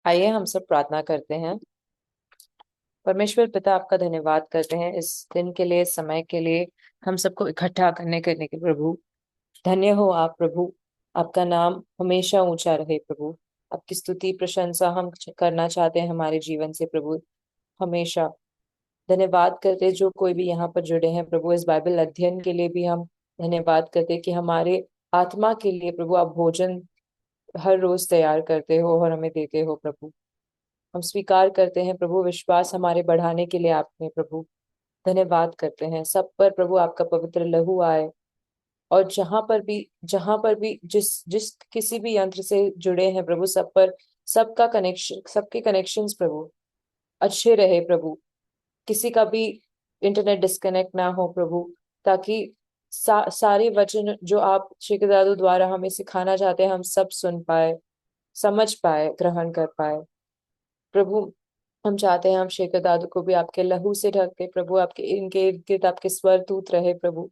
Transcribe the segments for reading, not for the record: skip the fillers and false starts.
आइए हम सब प्रार्थना करते हैं। परमेश्वर पिता, आपका धन्यवाद करते हैं इस दिन के लिए, इस समय के लिए, हम सबको इकट्ठा करने के प्रभु। धन्य हो आप प्रभु। आपका नाम हमेशा ऊंचा रहे प्रभु। आपकी स्तुति प्रशंसा हम करना चाहते हैं हमारे जीवन से प्रभु, हमेशा। धन्यवाद करते हैं जो कोई भी यहाँ पर जुड़े हैं प्रभु, इस बाइबल अध्ययन के लिए भी हम धन्यवाद करते हैं कि हमारे आत्मा के लिए प्रभु आप भोजन हर रोज तैयार करते हो और हमें देते हो प्रभु। हम स्वीकार करते हैं प्रभु, विश्वास हमारे बढ़ाने के लिए आपने प्रभु धन्यवाद करते हैं। सब पर प्रभु आपका पवित्र लहू आए, और जहां पर भी जिस जिस किसी भी यंत्र से जुड़े हैं प्रभु, सब पर सबका कनेक्शन, सबके कनेक्शंस प्रभु अच्छे रहे प्रभु। किसी का भी इंटरनेट डिस्कनेक्ट ना हो प्रभु, ताकि सारे वचन जो आप शेखर दादू द्वारा हमें सिखाना चाहते हैं हम सब सुन पाए, समझ पाए, ग्रहण कर पाए प्रभु। हम चाहते हैं हम शेखर दादू को भी आपके लहू से ढक के प्रभु, आपके इनके इर्द गिर्द आपके स्वर दूत रहे प्रभु।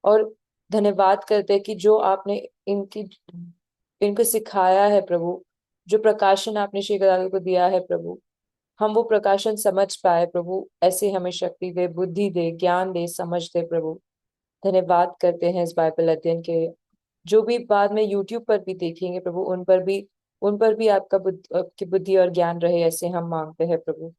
और धन्यवाद करते हैं कि जो आपने इनकी इनको सिखाया है प्रभु, जो प्रकाशन आपने शेखर दादू को दिया है प्रभु, हम वो प्रकाशन समझ पाए प्रभु। ऐसे हमें शक्ति दे, बुद्धि दे, ज्ञान दे, समझ दे प्रभु। धन्यवाद करते हैं इस बाइबल अध्ययन के, जो भी बाद में यूट्यूब पर भी देखेंगे प्रभु, उन पर भी आपकी बुद्धि और ज्ञान रहे, ऐसे हम मांगते हैं प्रभु।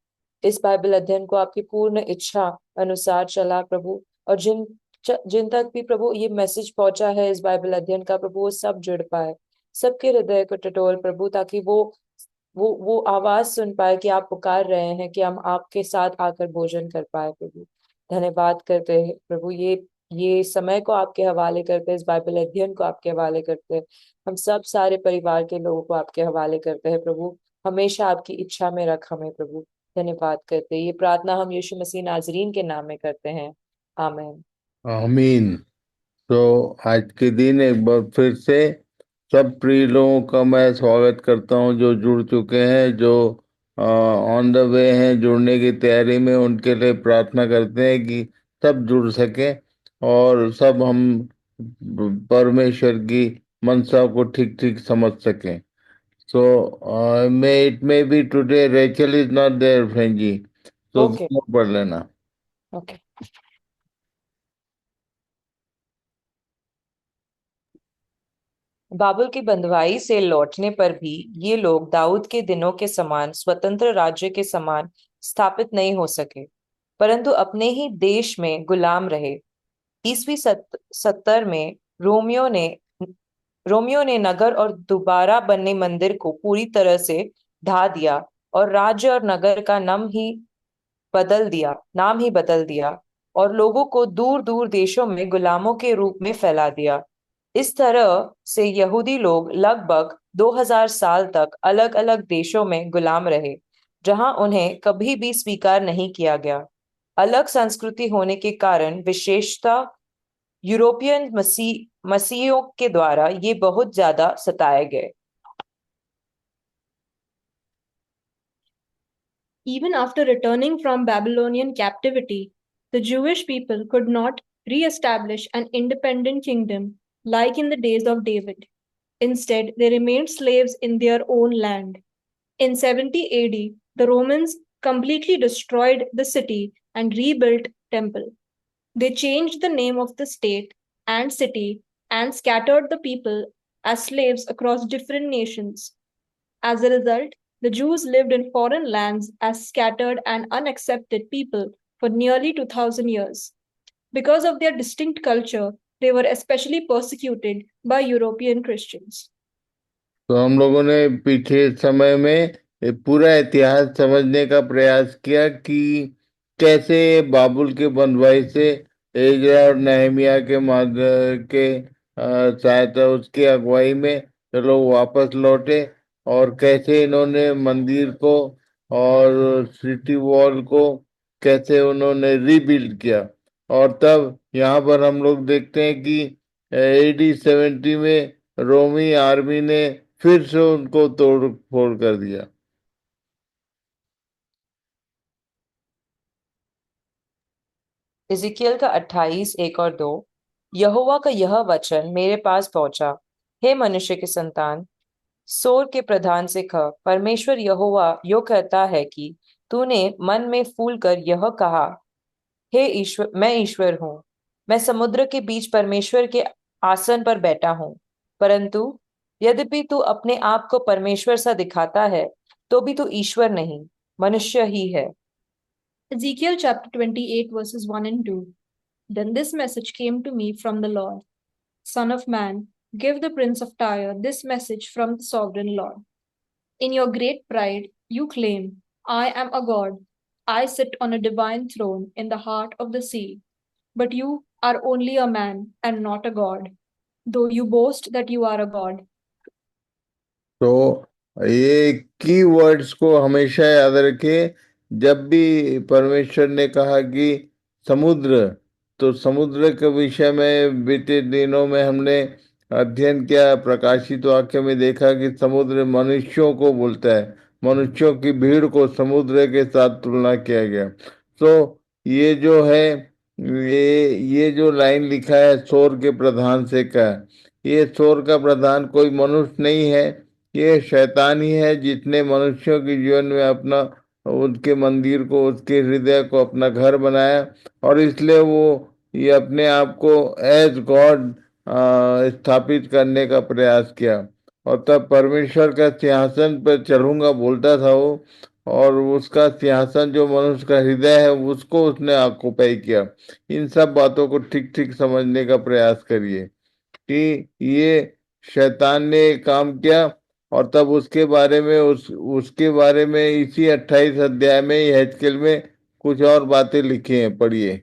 इस बाइबल अध्ययन को आपकी पूर्ण इच्छा अनुसार चला प्रभु, और जिन तक भी प्रभु ये मैसेज पहुंचा है इस बाइबल अध्ययन का प्रभु, वो सब जुड़ पाए, सबके हृदय को टटोल प्रभु, ताकि वो आवाज सुन पाए कि आप पुकार रहे हैं, कि हम आपके साथ आकर भोजन कर पाए प्रभु। धन्यवाद करते हैं प्रभु, ये समय को आपके हवाले करते हैं, इस बाइबल अध्ययन को आपके हवाले करते हैं। हम सब सारे परिवार के लोगों को आपके हवाले करते हैं प्रभु। हमेशा आपकी इच्छा में रख हमें प्रभु। धन्यवाद करते हैं। ये प्रार्थना हम यीशु मसीह नाजरीन के नाम में करते हैं, आमीन। आमीन। तो आज के दिन एक बार फिर से सब प्रिय लोगों का मैं स्वागत करता हूं, जो जुड़ चुके हैं, जो ऑन द वे हैं, जुड़ने की तैयारी में, उनके लिए प्रार्थना करते हैं कि सब जुड़ सके और सब हम परमेश्वर की मनसा को ठीक ठीक समझ सकें। So may it may be today Rachel is not there friend जी, तो ओके। दोनों पढ़ लेना। ओके। बाबुल की बंधुआई से लौटने पर भी ये लोग दाऊद के दिनों के समान स्वतंत्र राज्य के समान स्थापित नहीं हो सके, परंतु अपने ही देश में गुलाम रहे। ईसवी 70 में रोमियो ने नगर और दोबारा बनने मंदिर को पूरी तरह से ढा दिया, और राज्य और नगर का नाम ही बदल दिया, और लोगों को दूर दूर देशों में गुलामों के रूप में फैला दिया। इस तरह से यहूदी लोग लगभग 2000 साल तक अलग अलग देशों में गुलाम रहे, जहां उन्हें कभी भी स्वीकार नहीं किया गया। अलग संस्कृति होने के कारण, विशेषता यूरोपियन मसीहियों के द्वारा ये बहुत ज्यादा सताए गए। Even after returning from Babylonian captivity, the Jewish people could not re establish an independent kingdom like in the days of David. Instead, they remained slaves in their own land. In 70 AD, the Romans completely destroyed the city and rebuilt temple. They changed the name of the state and city and scattered the people as slaves across different nations. As a result, the Jews lived in foreign lands as scattered and unaccepted people for nearly 2000 years. Because of their distinct culture, they were especially persecuted by European Christians. तो हम लोगों ने पिछले समय में ये पूरा इतिहास समझने का प्रयास किया कि कैसे बाबुल के बंधुआई से एजरा और नहमिया के माध्यम के सहायता, उसकी अगुवाई में ये लोग वापस लौटे, और कैसे इन्होंने मंदिर को और सिटी वॉल को कैसे उन्होंने रीबिल्ड किया। और तब यहाँ पर हम लोग देखते हैं कि AD 70 में रोमी आर्मी ने फिर से उनको तोड़ फोड़ कर दिया। इज़िकियल का 28:1 और 2। यहोवा का यह वचन मेरे पास पहुंचा, हे मनुष्य के संतान, सोर के प्रधान से कह, परमेश्वर यहोवा यो कहता है कि तूने मन में फूल कर यह कहा, हे ईश्वर, मैं ईश्वर हूँ, मैं समुद्र के बीच परमेश्वर के आसन पर बैठा हूँ। परंतु यद्यपि तू अपने आप को परमेश्वर सा दिखाता है, तो भी तू ईश्वर नहीं, मनुष्य ही है। Ezekiel chapter 28, verses 1 and 2. Then this message came to me from the Lord. Son of man, give the prince of Tyre this message from the sovereign Lord. In your great pride, you claim, I am a god. I sit on a divine throne in the heart of the sea. But you are only a man and not a god, though you boast that you are a god. तो ये की words को हमेशा याद रखें। जब भी परमेश्वर ने कहा कि समुद्र, तो समुद्र के विषय में बीते दिनों में हमने अध्ययन किया, प्रकाशित वाक्य में देखा कि समुद्र मनुष्यों को बोलता है, मनुष्यों की भीड़ को समुद्र के साथ तुलना किया गया। तो ये जो है, ये जो लाइन लिखा है सोर के प्रधान से का, ये सोर का प्रधान कोई मनुष्य नहीं है, ये शैतान ही है जिसने मनुष्यों के जीवन में अपना, उनके मंदिर को, उसके हृदय को अपना घर बनाया, और इसलिए वो ये अपने आप को एज गॉड स्थापित करने का प्रयास किया। और तब परमेश्वर का सिंहासन पर चढ़ूंगा बोलता था वो, और उसका सिंहासन जो मनुष्य का हृदय है उसको उसने ऑक्युपाई किया। इन सब बातों को ठीक ठीक समझने का प्रयास करिए कि ये शैतान ने काम किया, और तब उसके बारे में उसके बारे में इसी 28 अध्याय में यहेजकेल में कुछ और बातें लिखी हैं, पढ़िए।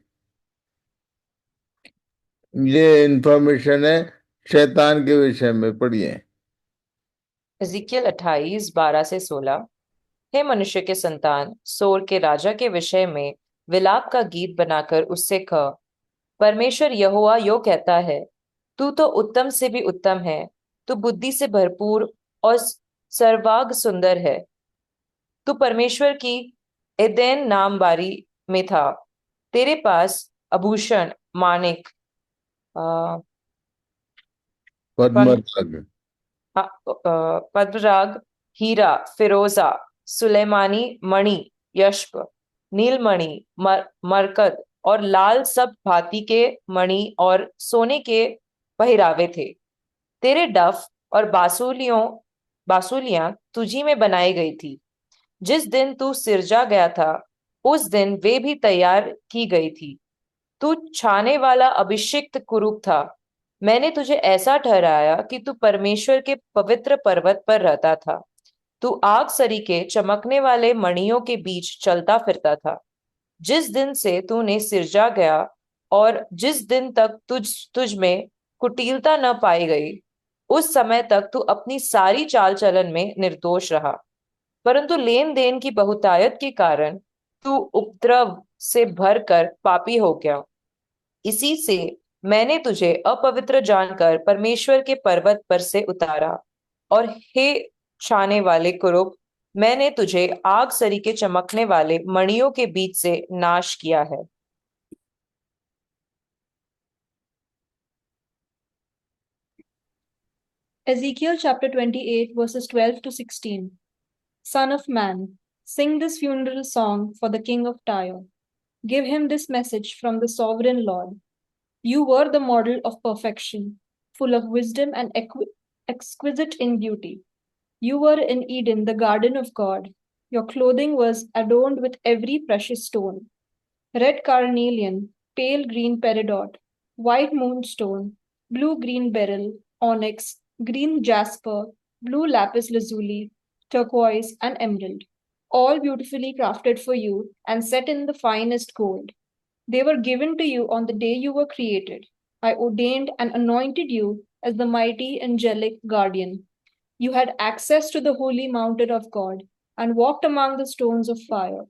ये इंफॉर्मेशन है शैतान के विषय में, पढ़िए। इज़िकियल 28:12-16। हे मनुष्य के संतान, सोर के राजा के विषय में विलाप का गीत बनाकर उससे कह, परमेश्वर यहोवा यो कहता है, तू तो उत्तम से भी उत्तम है, तू बुद्धि से भरपूर और सर्वांग सुंदर है। तू परमेश्वर की एदेन नाम बारी में था। तेरे पास आभूषण, माणिक, पद्मराग, पद्मराग, हीरा, फिरोजा, सुलेमानी मणि, यश्ब, नीलमणि, मरकत और लाल सब भांति के मणि और सोने के पहरावे थे। तेरे डफ और बांसुलियां तुझी में बनाई गई थी। जिस दिन तू सिरजा गया था, उस दिन वे भी तैयार की गई थी। तू छाने वाला अभिषिक्त कुरूप था। मैंने तुझे ऐसा ठहराया कि तू परमेश्वर के पवित्र पर्वत पर रहता था। तू आग सरीखे चमकने वाले मणियों के बीच चलता फिरता था। जिस दिन से तूने सिरजा गया और जिस दिन तक तुझ में कुटिलता न पाई गई, उस समय तक तू अपनी सारी चाल चलन में निर्दोष रहा। परंतु लेन देन की बहुतायत के कारण तू उपद्रव से भरकर पापी हो गया। इसी से मैंने तुझे अपवित्र जानकर परमेश्वर के पर्वत पर से उतारा, और हे छाने वाले कुरूप, मैंने तुझे आग सरीखे चमकने वाले मणियों के बीच से नाश किया है। Ezekiel chapter 28, verses 12 to 16. Son of man, sing this funeral song for the king of Tyre. Give him this message from the sovereign Lord. You were the model of perfection, full of wisdom and exquisite in beauty. You were in Eden, the garden of God. Your clothing was adorned with every precious stone: red carnelian, pale green peridot, white moonstone, blue green beryl, onyx, green jasper, blue lapis lazuli, turquoise, and emerald, all beautifully crafted for you and set in the finest gold. They were given to you on the day you were created. I ordained and anointed you as the mighty angelic guardian. You had access to the holy mountain of God and walked among the stones of fire.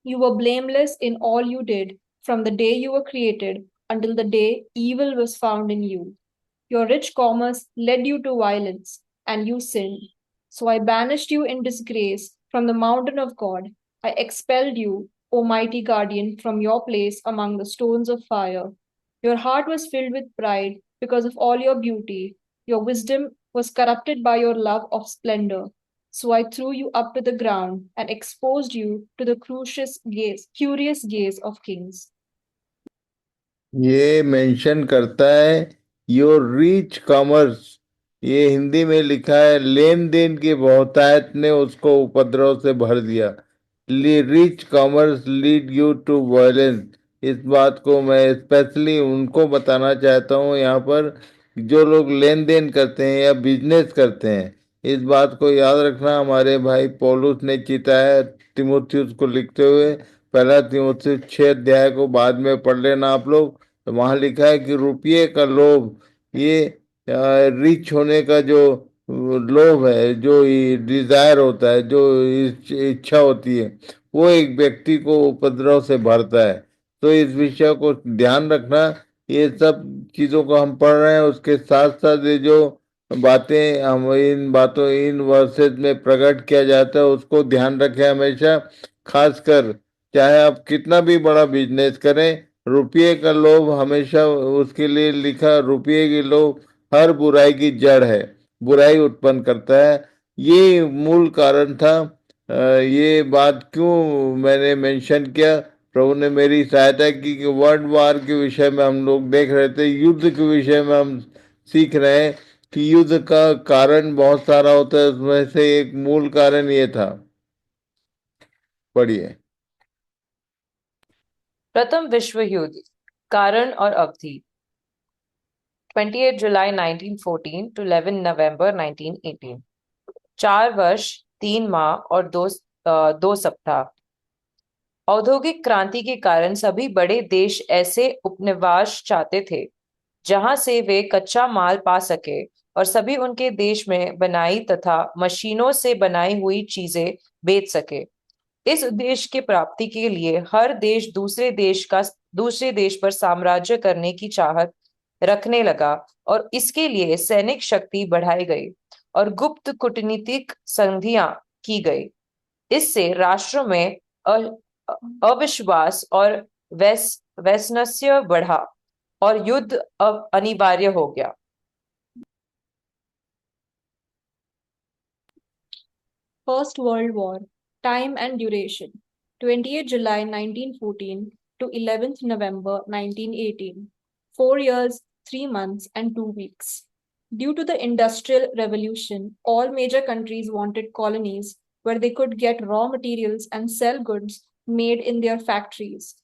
You were blameless in all you did from the day you were created until the day evil was found in you. Your rich commerce led you to violence, and you sinned. So I banished you in disgrace from the mountain of God. I expelled you, O mighty guardian, from your place among the stones of fire. Your heart was filled with pride because of all your beauty, your wisdom was corrupted by your love of splendor. So I threw you up to the ground and exposed you to the curious gaze of kings. ये mention करता है your rich commerce, ये हिंदी में लिखा है लेन then की बहुतायत ने उसको उपद्रव से भर दिया। Rich commerce lead you to violence, इस बात को मैं स्पेशली उनको बताना चाहता हूँ यहाँ पर जो लोग लेन देन करते हैं या बिजनेस करते हैं। इस बात को याद रखना, हमारे भाई पौलुस ने चिताया तिमुथियुस को लिखते हुए। पहला तिमुथियुस 6 अध्याय को बाद में पढ़ लेना आप लोग। तो वहां लिखा है कि रुपये का लोभ, ये रिच होने का जो लोभ है, जो डिजायर होता है, जो इच्छा होती है, वो एक व्यक्ति को उपद्रव से भरता है। तो इस विषय को ध्यान रखना। ये सब चीजों को हम पढ़ रहे हैं, उसके साथ साथ ये जो बातें हम इन बातों इन वर्सेस में प्रकट किया जाता है उसको ध्यान रखें हमेशा। खासकर चाहे आप कितना भी बड़ा बिजनेस करें, रुपये का लोभ हमेशा, उसके लिए लिखा रुपये की लोभ हर बुराई की जड़ है, बुराई उत्पन्न करता है। ये मूल कारण था। ये बात क्यों मैंने मेंशन किया, प्रभु ने मेरी सहायता की कि वर्ल्ड वार के विषय में हम लोग देख रहे थे, युद्ध के विषय में हम सीख रहे हैं कि युद्ध का कारण बहुत सारा होता है, उसमें से एक मूल कारण ये था। पढ़िए। प्रथम विश्व युद्ध, कारण और अवधि। 28 जुलाई 1914 to 11 नवंबर 1918। 4 वर्ष, 3 माह और 2 सप्ताह। औद्योगिक क्रांति के कारण सभी बड़े देश ऐसे उपनिवेश चाहते थे जहां से वे कच्चा माल पा सके और सभी उनके देश में बनाई तथा मशीनों से बनाई हुई चीजें बेच सके। इस उद्देश्य की प्राप्ति के लिए हर देश दूसरे देश पर साम्राज्य करने की चाहत रखने लगा और इसके लिए सैनिक शक्ति बढ़ाई गई और गुप्त कूटनीतिक संधियां की गई। इससे राष्ट्रों में अविश्वास और वैमनस्य बढ़ा और युद्ध अब अनिवार्य हो गया। First World War, time and duration. 28 July 1914 to 11th November 1918. 4 years, 3 months, and 2 weeks. Due to the Industrial Revolution, all major countries wanted colonies where they could get raw materials and sell goods made in their factories.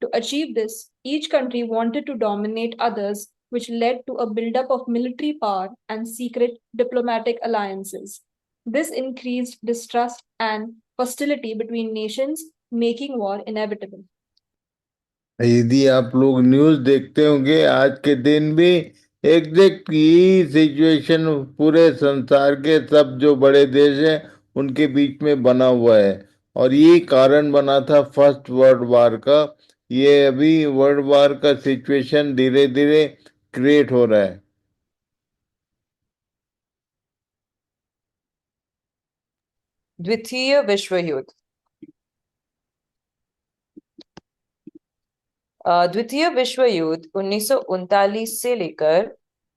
To achieve this, each country wanted to dominate others, which led to a buildup of military power and secret diplomatic alliances. This increased distrust and hostility between nations, making war inevitable. यदि आप लोग news देखते होंगे आज के दिन भी exact यही सिचुएशन पूरे संसार के सब जो बड़े देश हैं उनके बीच में बना हुआ है, और ये कारण बना था फर्स्ट वर्ल्ड वार का। ये अभी वर्ल्ड वार का सिचुएशन धीरे धीरे क्रिएट हो रहा है। द्वितीय विश्व युद्ध। द्वितीय विश्व युद्ध 1939 से लेकर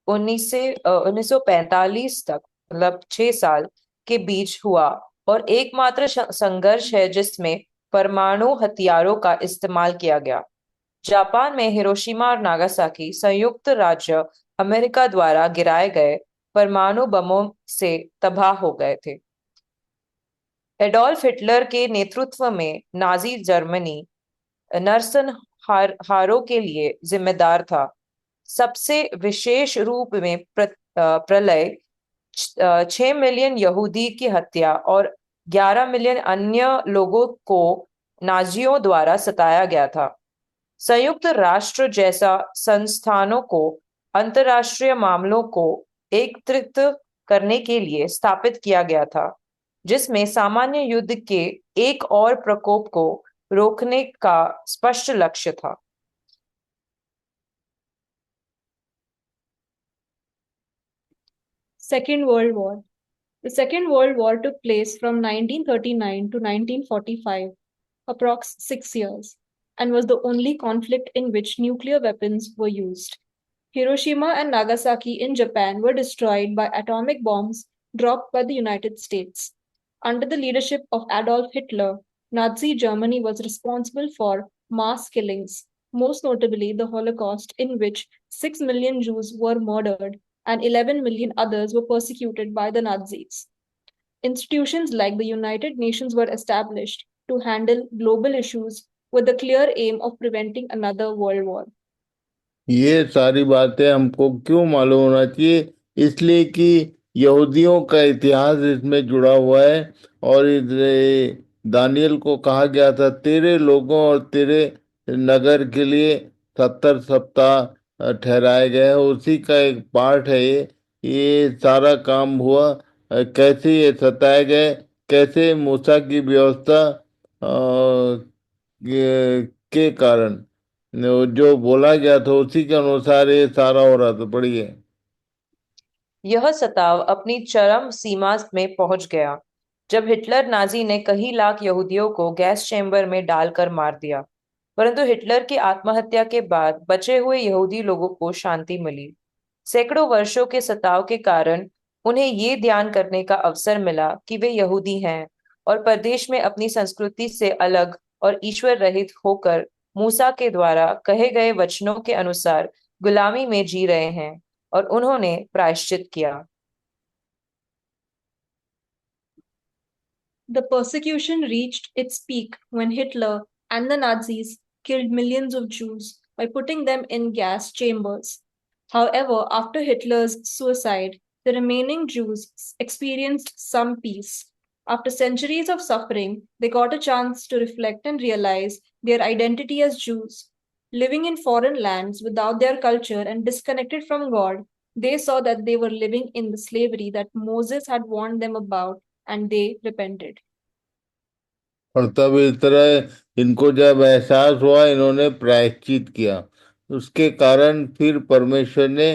1945 तक, मतलब 6 साल के बीच हुआ और एकमात्र संघर्ष है जिसमें परमाणु हथियारों का इस्तेमाल किया गया। जापान में हिरोशिमा और नागासाकी संयुक्त राज्य अमेरिका द्वारा गिराए गए परमाणु बमों से तबाह हो गए थे। एडोल्फ हिटलर के नेतृत्व में नाजी जर्मनी नरसंहारों के लिए जिम्मेदार था। सबसे विशेष रूप में प्रलय, 6 मिलियन यहूदी की हत्या और 11 मिलियन अन्य लोगों को नाजियों द्वारा सताया गया था। संयुक्त राष्ट्र जैसा संस्थानों को अंतर्राष्ट्रीय मामलों को एकत्रित करने के लिए स्थापित किया गया था, जिसमें सामान्य युद्ध के एक और प्रकोप को रोकने का स्पष्ट लक्ष्य था। Second World War. The Second World War took place from 1939 to 1945, approx 6 years, and was the only conflict in which nuclear weapons were used. Hiroshima and Nagasaki in Japan were destroyed by atomic bombs dropped by the United States. Under the leadership of Adolf Hitler, Nazi Germany was responsible for mass killings, most notably the Holocaust, in which 6 million Jews were murdered and 11 million others were persecuted by the Nazis. Institutions like the United Nations were established to handle global issues with the clear aim of preventing another world war. ये सारी बातें हमको क्यों मालूम होना चाहिए? इसलिए कि यहूदियों का इतिहास इसमें जुड़ा हुआ है। और दानियल को कहा गया था तेरे लोगों और तेरे नगर के लिए 70 सप्ताह ठहराए गए हैं। उसी का एक पार्ट है ये सारा काम हुआ। कैसे ये सताए गए, कैसे मूसा की व्यवस्था के कारण जो बोला गया था उसी के अनुसार ये सारा हो रहा था। पढ़िए। यह सताव अपनी चरम सीमा में पहुंच गया जब हिटलर नाजी ने कई लाख यहूदियों को गैस चेंबर में डालकर मार दिया। परंतु हिटलर की आत्महत्या के बाद बचे हुए यहूदी लोगों को शांति मिली। सैकड़ों वर्षों के सताव के कारण उन्हें ये ध्यान करने का अवसर मिला कि वे यहूदी हैं और परदेश में अपनी संस्कृति से अलग और ईश्वर रहित होकर मूसा के द्वारा कहे गए वचनों के अनुसार गुलामी में जी रहे हैं, और उन्होंने प्रायश्चित किया। The persecution reached its peak when Hitler and the Nazis killed millions of Jews by putting them in gas chambers. However, after Hitler's suicide, the remaining Jews experienced some peace. After centuries of suffering, they got a chance to reflect and realize their identity as Jews. Living in foreign lands without their culture and disconnected from God, they saw that they were living in the slavery that Moses had warned them about, and they repented. और तब इस तरह इनको जब एहसास हुआ, इन्होंने प्रायश्चित किया। उसके कारण फिर परमेश्वर ने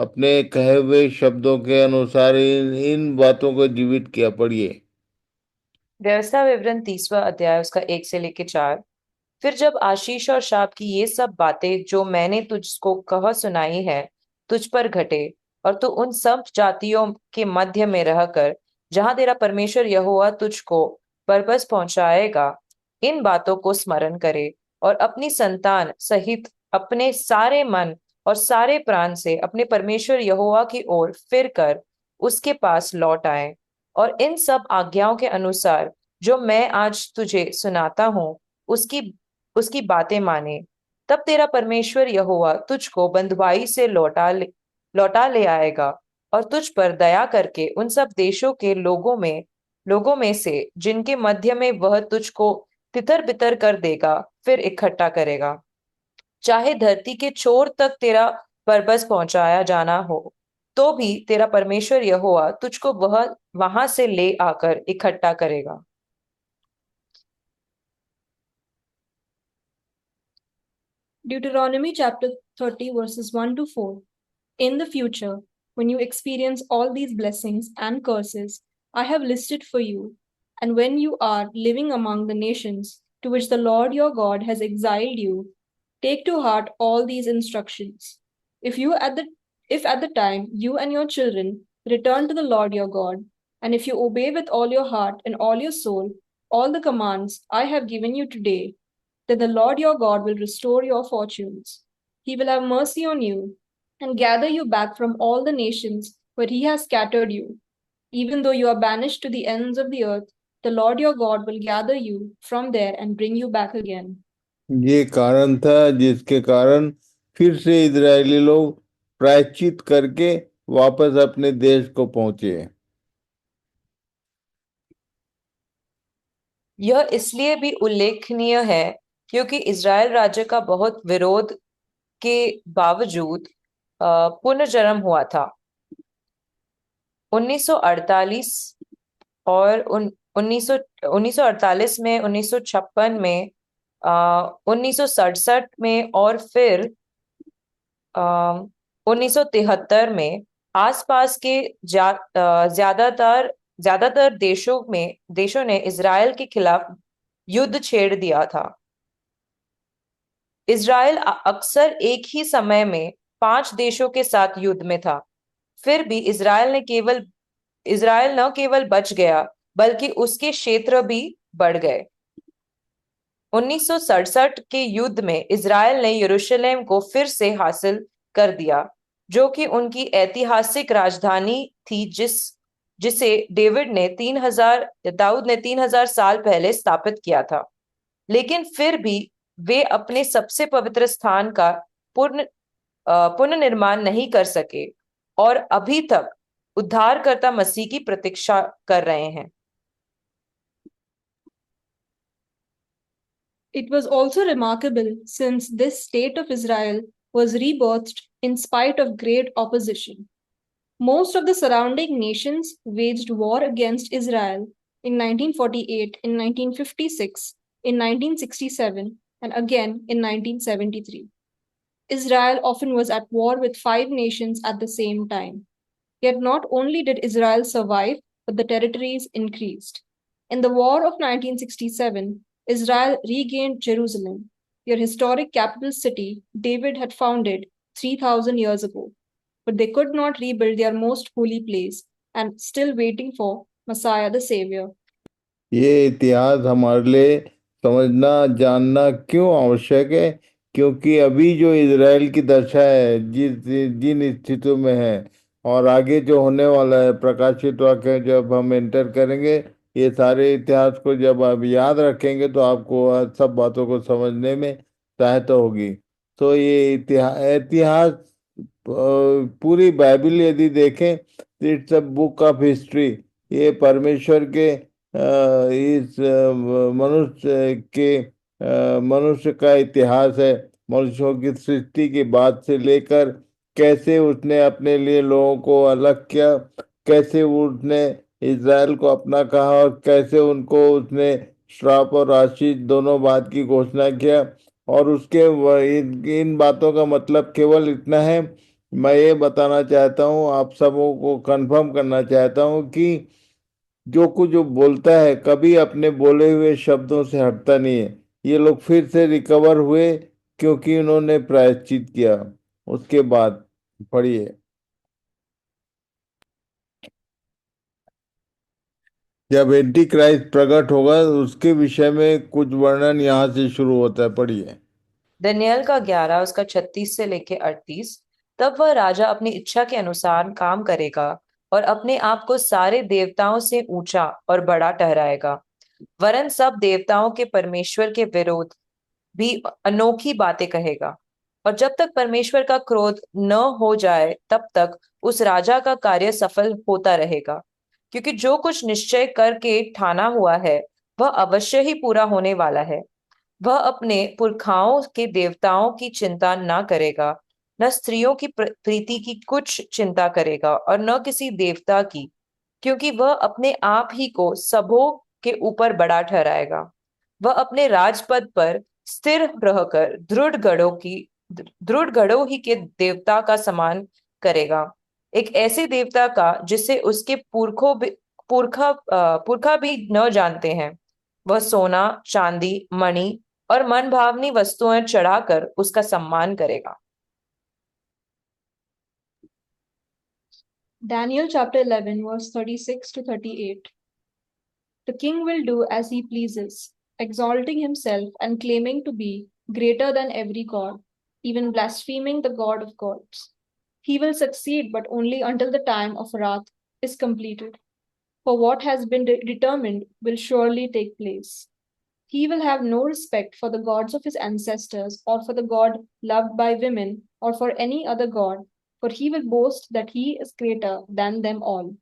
अपने कहे हुए शब्दों के अनुसार इन बातों को जीवित किया। पढ़िए। व्यवस्था विवरण 30वां अध्याय उसका 1 से लेकर 4। फिर जब आशीष और शाप की ये सब बातें जो मैंने तुझको कह सुनाई है तुझ पर घटे, और तू उन सब जातियों के मध्य में रहकर जहां तेरा परमेश्वर यहोवा तुझको बरबस पहुंचाएगा, इन बातों को स्मरण करे और अपनी संतान सहित अपने सारे मन और सारे प्राण से अपने परमेश्वर यहोवा की ओर फिर कर उसके पास लौट आए, और इन सब आज्ञाओं के अनुसार जो मैं आज तुझे सुनाता हूँ उसकी उसकी बातें माने। तब तेरा परमेश्वर यहोवा तुझको बंधुआई से लौटा ले आएगा और तुझ पर दया करके उन सब देशों के लोगों में से जिनके मध्य में वह तुझको तितर बितर कर देगा फिर इकट्ठा करेगा। चाहे धरती के छोर तक तेरा बरबस पहुंचाया जाना हो तो भी तेरा परमेश्वर यहोवा तुझको वह वहां से ले आकर इकट्ठा करेगा। Deuteronomy chapter 30, verses 1 to 4. In the future, when you experience all these blessings and curses I have listed for you, and when you are living among the nations to which the Lord your God has exiled you, take to heart all these instructions. If at the time you and your children return to the Lord your God, and if you obey with all your heart and all your soul all the commands I have given you today, then the Lord your God will restore your fortunes. He will have mercy on you and gather you back from all the nations where he has scattered you. Even though you are banished to the ends of the earth, the Lord your God will gather you from there and bring you back again. ये कारण था जिसके कारण फिर से Israeli लोग प्रायश्चित करके वापस अपने देश को पहुंचे। यह इसलिए भी उल्लेखनीय है क्योंकि इज़राइल राज्य का बहुत विरोध के बावजूद पुनर्जन्म हुआ था। 1948 और 1948 में, 1956 में, 1967 में और फिर 1973 में आसपास के ज्यादातर देशों ने इज़राइल के खिलाफ युद्ध छेड़ दिया था। इज़राइल अक्सर एक ही समय में 5 देशों के साथ युद्ध में था। फिर भी इज़राइल न केवल बच गया, बल्कि उसके क्षेत्र भी बढ़ गए। 1967 के युद्ध में इज़राइल ने यरूशलेम को फिर से हासिल कर दिया, जो कि उनकी ऐतिहासिक राजधानी थी, जिसे दाऊद ने 3000 साल पहले स्थापित किया था। लेकिन फिर भी वे अपने सबसे पवित्र स्थान का पुनर्निर्माण नहीं कर सके और अभी तक उद्धारकर्ता मसीह की प्रतीक्षा कर रहे हैं। It was also remarkable since this state of Israel was rebirthed in spite of great opposition. Most of the surrounding nations waged war against Israel in 1948, in 1956, in 1967, and again in 1973. Israel often was at war with 5 nations at the same time. Yet not only did Israel survive, but the territories increased. In the War of 1967, Israel regained Jerusalem, their historic capital city David had founded 3,000 years ago. But they could not rebuild their most holy place and still waiting for Messiah the Savior. ये इतिहास हमारे लिए समझना जानना क्यों आवश्यक है? क्योंकि अभी जो इजराइल की दशा है, जिन स्थितियों में है, और आगे जो होने वाला है, प्रकाशित वाक्य जब हम एंटर करेंगे, ये सारे इतिहास को जब आप याद रखेंगे तो आपको सब बातों को समझने में सहायता होगी। तो ये इतिहास पूरी बाइबल यदि देखें, it's a book of history. ये परमेश्वर के इस मनुष्य का इतिहास है। मनुष्यों की सृष्टि की बात से लेकर कैसे उसने अपने लिए लोगों को अलग किया, कैसे उसने इज़राइल को अपना कहा, और कैसे उनको उसने श्राप और आशीष दोनों बात की घोषणा किया। और इन बातों का मतलब केवल इतना है, मैं ये बताना चाहता हूँ, आप सबों को कंफर्म करना चाहता हूँ कि जो कुछ जो बोलता है कभी अपने बोले हुए शब्दों से हटता नहीं है। ये लोग फिर से रिकवर हुए क्योंकि उन्होंने प्रायश्चित किया। उसके बाद पढ़िए, जब एंटी क्राइस्ट प्रकट होगा उसके विषय में कुछ वर्णन यहाँ से शुरू होता है। पढ़िए। दानियेल का 11 उसका 36 से लेके 38। तब वह राजा अपनी इच्छा के अनुसार काम करेगा और अपने आप को सारे देवताओं से ऊंचा और बड़ा ठहराएगा, वरन सब देवताओं के परमेश्वर के विरोध भी अनोखी बातें कहेगा। और जब तक परमेश्वर का क्रोध न हो जाए तब तक उस राजा का कार्य सफल होता रहेगा, क्योंकि जो कुछ निश्चय करके ठाना हुआ है वह अवश्य ही पूरा होने वाला है। वह अपने पुरखाओं के देवताओं की चिंता न करेगा, न स्त्रियों की प्रीति की कुछ चिंता करेगा, और न किसी देवता की, क्योंकि वह अपने आप ही को सबों के ऊपर बड़ा ठहराएगा। वह अपने राजपद पर स्थिर रहकर दृढ़ गढ़ों ही के देवता का सम्मान करेगा, एक ऐसे देवता का जिसे उसके पुरखा भी न जानते हैं। वह सोना, चांदी, मणि और मनभावनी वस्तुएं चढ़ाकर उसका सम्मान करेगा। Daniel chapter 11, verse 36 to 38. The king will do as he pleases, exalting himself and claiming to be greater than every god, even blaspheming the God of gods. He will succeed, but only until the time of wrath is completed. For what has been determined will surely take place. He will have no respect for the gods of his ancestors, or for the God loved by women, or for any other god, for he will boast that he is greater than them all.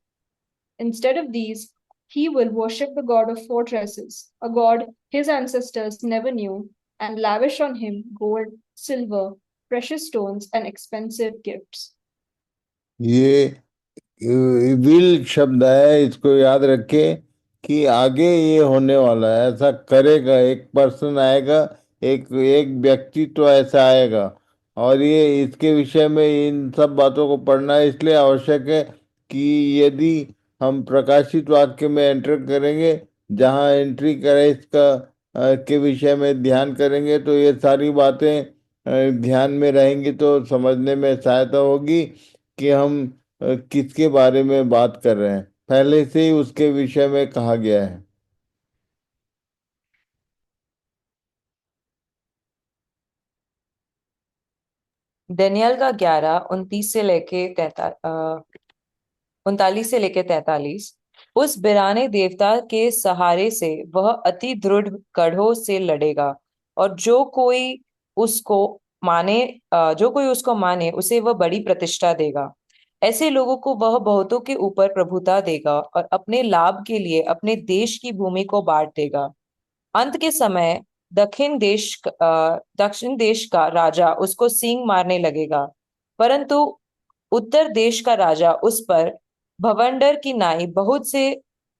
Instead of these, he will worship the god of fortresses, a god his ancestors never knew, and lavish on him gold, silver, precious stones, and expensive gifts. ये will शब्द है, इसको याद रखें कि आगे ये होने वाला है, ऐसा करेगा, एक पर्सन आएगा, एक एक व्यक्तित्व ऐसा आएगा। और ये इसके विषय में इन सब बातों को पढ़ना इसलिए आवश्यक है कि यदि हम प्रकाशित वाक्य में एंटर करेंगे, जहाँ एंट्री करें इसका के विषय में ध्यान करेंगे, तो ये सारी बातें ध्यान में रहेंगे तो समझने में सहायता होगी कि हम किसके बारे में बात कर रहे हैं। पहले से ही उसके विषय में कहा गया है। दानियल का 39 से लेके 43 उस बिराने देवता के सहारे से वह अति दृढ़ गढ़ों से लड़ेगा, और जो कोई उसको माने उसे वह बड़ी प्रतिष्ठा देगा। ऐसे लोगों को वह बहुतों के ऊपर प्रभुता देगा और अपने लाभ के लिए अपने देश की भूमि को बांट देगा। अंत के समय दक्षिण देश का राजा उसको सींग मारने लगेगा, परंतु उत्तर देश का राजा उस पर भवंडर की नाई बहुत से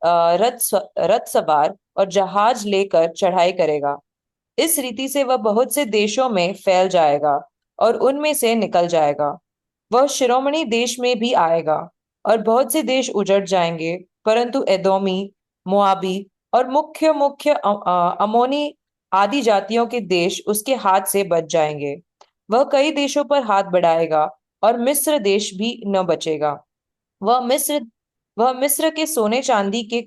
रथ सवार और जहाज लेकर चढ़ाई करेगा। इस रीति से वह बहुत से देशों में फैल जाएगा और उनमें से निकल जाएगा। वह शिरोमणि देश में भी आएगा और बहुत से देश उजड़ जाएंगे, परंतु एदोमी, मोआबी और मुख्य मुख्य अमोनी आदि जातियों के देश उसके हाथ से बच जाएंगे। वह कई देशों पर हाथ बढ़ाएगा और मिस्र देश भी न बचेगा। वह मिस्र वह मिस्र के सोने चांदी के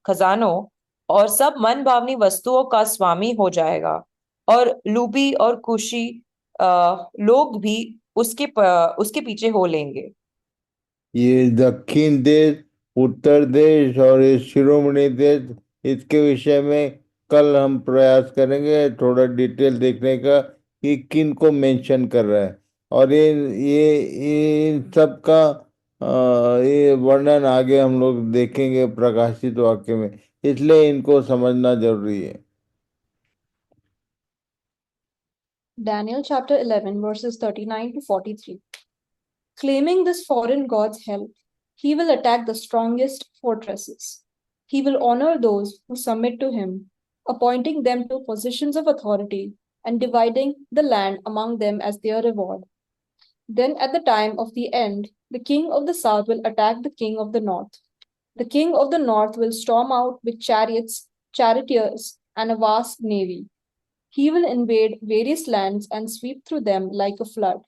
खजानों और सब मन भावनी वस्तुओं का स्वामी हो जाएगा, और लूबी और कुशी लोग भी उसके पीछे हो लेंगे। ये दक्षिण देश, उत्तर देश और ये शिरोमणि देश, इसके विषय में कल हम प्रयास करेंगे थोड़ा डिटेल देखने का कि किन को मेंशन कर रहा है। और ये इन सब का ये वर्णन आगे हम लोग देखेंगे प्रकाशित वाक्य में, इसलिए इनको समझना जरूरी है। Daniel chapter 11, verses 39 to 43. Claiming this foreign god's help, he will attack the strongest fortresses. He will honor those who submit to him, appointing them to positions of authority and dividing the land among them as their reward. Then, at the time of the end, the king of the south will attack the king of the north. The king of the north will storm out with chariots, charioteers, and a vast navy. He will invade various lands and sweep through them like a flood.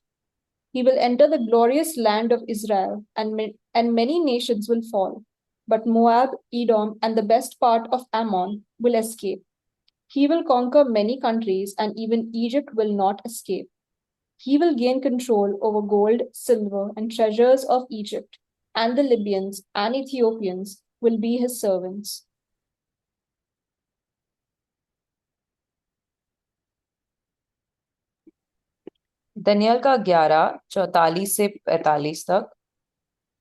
He will enter the glorious land of Israel, and many nations will fall. But Moab, Edom, and the best part of Ammon will escape. He will conquer many countries, and even Egypt will not escape. He will gain control over gold, silver, and treasures of Egypt, and the Libyans and Ethiopians will be his servants. Daniel का 44 से 45 तक।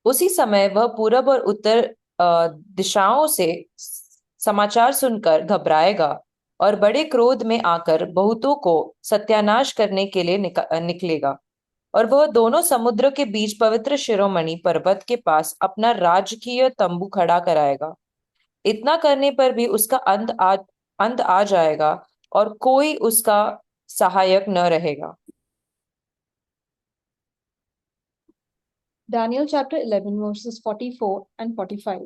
उसी समय वह पूरब और उत्तर दिशाओं से समाचार सुनकर घबराएगा और बड़े क्रोध में आकर बहुतों को सत्यानाश करने के लिए निकलेगा। और वह दोनों समुद्र के बीच पवित्र शिरोमणि पर्वत के पास अपना राजकीय तंबू खड़ा कराएगा। इतना करने पर भी उसका अंत आ जाएगा और कोई उसका सहायक न रहेगा। Daniel chapter 11, verses 44 and 45.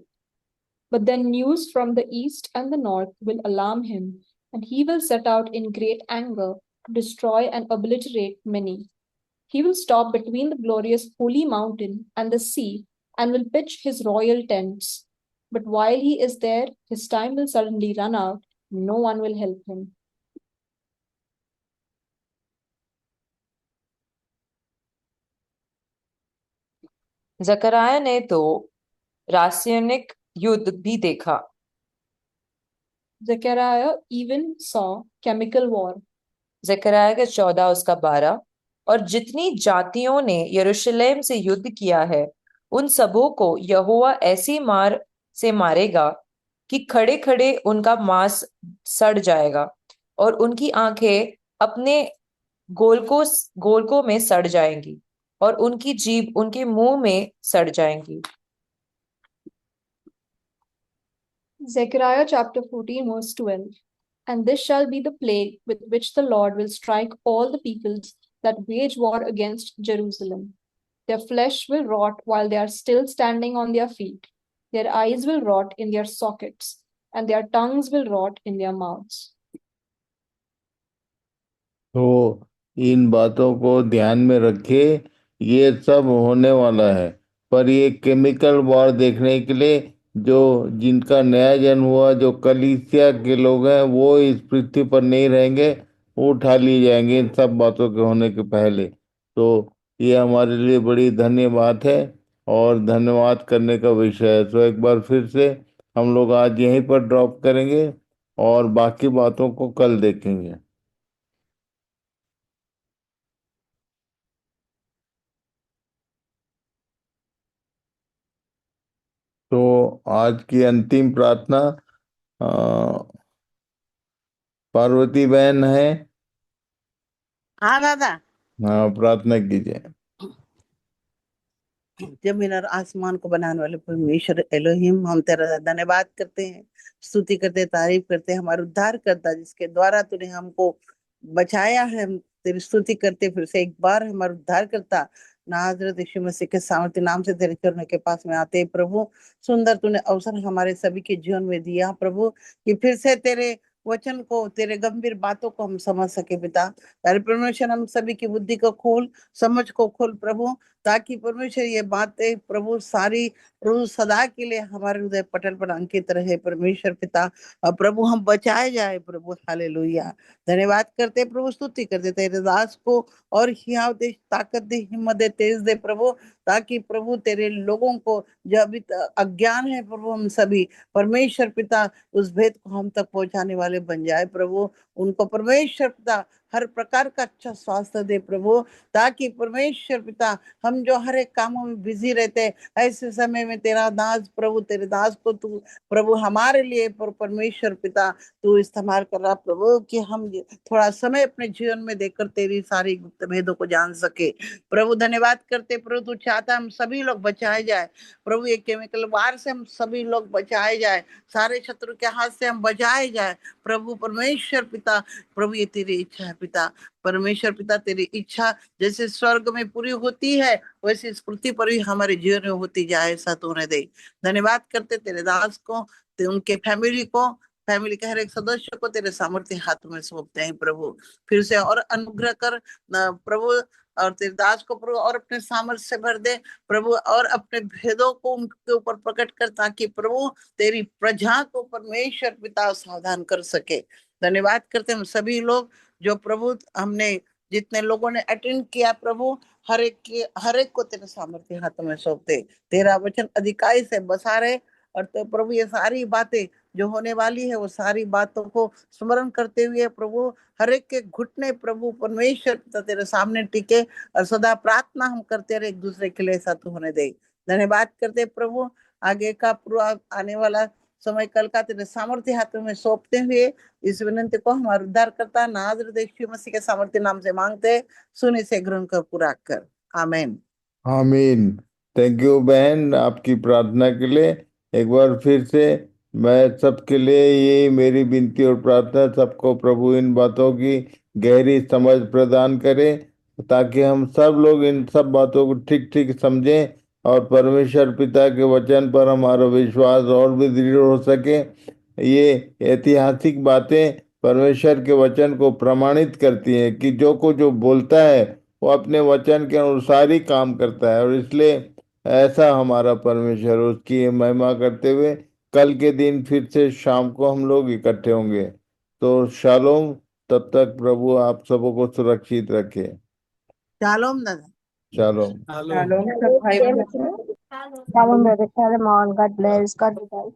But then news from the east and the north will alarm him, and he will set out in great anger to destroy and obliterate many. He will stop between the glorious holy mountain and the sea and will pitch his royal tents. But while he is there, his time will suddenly run out, and no one will help him. जकराया ने तो रासायनिक युद्ध भी देखा। Zechariah even saw chemical war. जकराया के 14 उसका 12। और जितनी जातियों ने यरूशलेम से युद्ध किया है, उन सबों को यहोवा ऐसी मार से मारेगा कि खड़े खड़े उनका मांस सड़ जाएगा और उनकी आंखें अपने गोलकों में सड़ जाएंगी और उनकी जीभ उनके मुंह में सड़ जाएंगी। Zechariah chapter 14, verse 12. And this shall be the plague with which the Lord will strike all the peoples that wage war against Jerusalem. Their flesh will rot while they are still standing on their feet. Their eyes will rot in their sockets, and their tongues will rot in their mouths. तो इन बातों को ध्यान में रखे, ये सब होने वाला है। पर ये केमिकल वॉर देखने के लिए जो जिनका नया जन्म हुआ, जो कलीसिया के लोग हैं, वो इस पृथ्वी पर नहीं रहेंगे, वो उठा लिए जाएंगे इन सब बातों के होने के पहले। तो ये हमारे लिए बड़ी धन्य बात है और धन्यवाद करने का विषय है। तो एक बार फिर से हम लोग आज यहीं पर ड्रॉप करेंगे और बाकी बातों को कल देखेंगे। तो आज की अंतिम प्रार्थना अ, पार्वती बहन है। हाँ दादा। हाँ, प्रार्थना कीजिए। जमीन और आसमान को बनाने वाले परमेश्वर एलोहिम, हम तेरा धन्यवाद करते हैं, स्तुति करते हैं, तारीफ करते हैं, हमारा उद्धार करता जिसके द्वारा तूने हमको बचाया है। हम तेरी स्तुति करते फिर से एक बार हमारा उद्धार करता नाजरत यीशु मसीह के सामर्थ्य नाम से तेरे चरणों के पास में आते हैं प्रभु। सुंदर तूने अवसर हमारे सभी के जीवन में दिया प्रभु, कि फिर से तेरे वचन को, तेरे गंभीर बातों को हम समझ सके पिता। अरे परमेश्वर, हम सभी की बुद्धि को खोल, समझ को खोल प्रभु, ताकि परमेश्वर ये बातें प्रभु सारी प्रभु सदा के लिए हमारे हृदय पटल पर अंकित रहे परमेश्वर पिता। और प्रभु हम बचाए जाए प्रभु। हालेलुया। धन्यवाद करते प्रभु, स्तुति करते तेरे दास को, और हियाव दे, ताकत दे, हिम्मत दे, तेज दे प्रभु, ताकि प्रभु तेरे लोगों को जो अभी अज्ञान है प्रभु, हम सभी परमेश्वर पिता उस भेद को हम तक पहुंचाने वाले बन जाए प्रभु। उनको परमेश्वर पिता हर प्रकार का अच्छा स्वास्थ्य दे प्रभु, ताकि परमेश्वर पिता हम जो हर एक कामों में बिजी रहते हैं, ऐसे समय में तेरा दास प्रभु, तेरे दास को तू प्रभु हमारे लिए परमेश्वर पिता तू इस्तेमाल कर रहा प्रभु, कि हम थोड़ा समय अपने जीवन में देकर तेरी सारी गुप्त भेदों को जान सके प्रभु। धन्यवाद करते प्रभु, तू चाहता हम सभी लोग बचाए जाए प्रभु, ये केमिकल वार से हम सभी लोग बचाए जाए, सारे शत्रु के हाथ से हम बचाए जाए प्रभु परमेश्वर पिता। प्रभु ये तेरी इच्छा है पिता, परमेश्वर पिता तेरी इच्छा जैसे स्वर्ग में पूरी होती है, वैसे इस पृथ्वी पर भी हमारे जीवन में होती जाए, ऐसा तू उन्हें दे। धन्यवाद करते तेरे दास को, उनके फैमिली को, फैमिली के हर एक सदस्य को तेरे सामर्थ्य हाथ में सौंपते हैं प्रभु। फिर से और अनुग्रह कर प्रभु, और तेरे दास को प्रभु और अपने सामर्थ्य से भर दे प्रभु, और अपने भेदों को उनके ऊपर प्रकट कर, ताकि प्रभु तेरी प्रजा को परमेश्वर पिता सावधान कर सके। धन्यवाद करते हम सभी लोग जो प्रभु हमने जितने लोगों ने अटेंड किया प्रभु, हर एक को तेरे सामर्थ्य हाथों में सौंपते, तेरा वचन अधिकाई से बसा रहे। और तो प्रभु ये सारी बातें जो होने वाली है, वो सारी बातों को स्मरण करते हुए प्रभु हर एक के घुटने प्रभु परमेश्वर पिता तेरे सामने टिके, और सदा प्रार्थना हम करते रहे एक दूसरे के लिए, ऐसा तो होने दे। धन्यवाद करते प्रभु, आगे का पूरा आने वाला समय कल का तेरे सामर्थ्य हाथों में सौंपते हुए इस विनंती को हमारा उद्धार करता नाज़रेत यीशु मसीह के सामर्थ्य नाम से मांगते, सुन इसे ग्रहण कर पूरा कर, आमीन। आमीन। थैंक यू बहन, आपकी प्रार्थना के लिए। एक बार फिर से मैं सबके लिए ये मेरी विनती और प्रार्थना, सबको प्रभु इन बातों की गहरी समझ प्रदान करे, ताकि हम सब लोग इन सब बातों को ठीक ठीक समझें और परमेश्वर पिता के वचन पर हमारा विश्वास और भी दृढ़ हो सके। ये ऐतिहासिक बातें परमेश्वर के वचन को प्रमाणित करती हैं कि जो को जो बोलता है वो अपने वचन के अनुसार ही काम करता है, और इसलिए ऐसा हमारा परमेश्वर, उसकी महिमा करते हुए कल के दिन फिर से शाम को हम लोग इकट्ठे होंगे। तो शालोम। तब तक प्रभु आप सबों को सुरक्षित रखे। शालोम दादा। शालोम। Shalom, सब भाई बहन। Shalom, brother. Shalom, all. God bless. God bless.